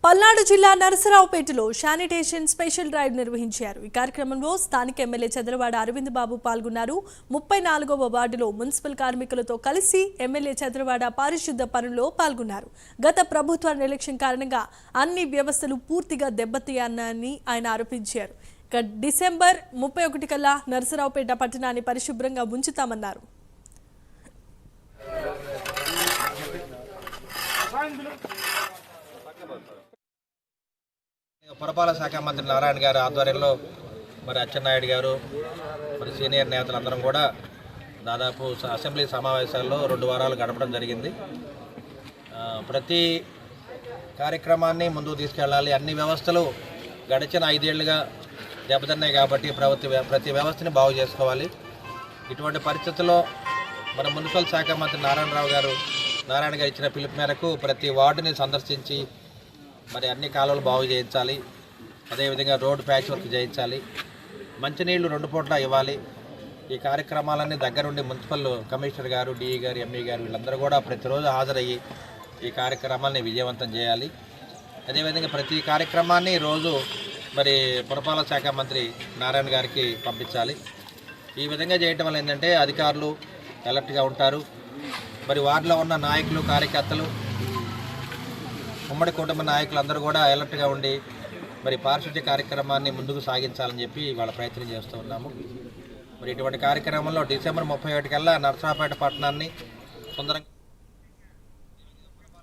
పల్నాడు జిల్లా నరసరావుపేటలో sanitation special drive నిర్వహించారు. ఈ కార్యక్రమంలో స్థానిక ఎమ్మెల్యే చంద్రవాడ అరవింద్ బాబు పాల్గొన్నారు. 34వ వార్డులో మున్సిపల్ కార్మికులతో కలిసి ఎమ్మెల్యే చంద్రవాడ పారిశుద్ధ పనుల్లో పాల్గొన్నారు. గత ప్రభుత్వ నిర్లక్ష్యం కారణంగా అన్ని వ్యవస్థలు పూర్తిగా దెబ్బతిన్నాయని ఆయన ఆరోపించారు. డిసెంబర్ 31 కల్లా నరసరావుపేట పట్టణాన్ని పరిశుభ్రంగా ఉంచుతామన్నారు. పురపాలక శాఖ మంత్రి నారాయణ గారి ఆధ్వర్యంలో మరి అచ్చెన్నాయుడు గారు మరి సీనియర్ నేతలందరం కూడా దాదాపు అసెంబ్లీ సమావేశాల్లో 2 వారాలు గడపడం జరిగింది. ప్రతి కార్యక్రమాన్ని ముందుకు తీసుకెళ్ళాలి. అన్ని వ్యవస్థలు గడిచిన 5 ఏళ్లుగా దెబ్బతిన్నాయి కాబట్టి ప్రతి వ్యవస్థని బాగు చేసుకోవాలి. ఇటువంటి పరిస్థితుల్లో మన మున్సిపల్ శాఖ మంత్రి నారాయణ గారు ఇచ్చిన పిలుపు మేరకు ప్రతి వార్డుని సందర్శించి మరి అన్ని కాలువలు బాగు చేయించాలి. అదేవిధంగా రోడ్డు ప్యాచ్ వర్క్ చేయించాలి. మంచినీళ్లు 2 పూట్ల ఇవ్వాలి. ఈ కార్యక్రమాలన్నీ దగ్గరుండి మున్సిపల్ కమిషనర్ గారు, డిఈ గారు, ఎంఈ గారు వీళ్ళందరూ కూడా ప్రతిరోజు హాజరయ్యి ఈ కార్యక్రమాన్ని విజయవంతం చేయాలి. అదేవిధంగా ప్రతి కార్యక్రమాన్ని రోజు మరి పురపాలక శాఖ మంత్రి నారాయణ గారికి పంపించాలి. ఈ విధంగా చేయటం వల్ల ఏంటంటే అధికారులు అలర్ట్గా ఉంటారు. మరి వార్డులో ఉన్న నాయకులు, కార్యకర్తలు, ఉమ్మడి కుటుంబ నాయకులందరూ కూడా అలర్ట్గా ఉండి మరి పారిశుద్ధ్య కార్యక్రమాన్ని ముందుకు సాగించాలని చెప్పి వాళ్ళ ప్రయత్నం చేస్తూ ఉన్నాము. మరి ఇటువంటి కార్యక్రమంలో డిసెంబర్ 31 కల్లా నరసరావుపేట పట్టణాన్ని సుందరంగా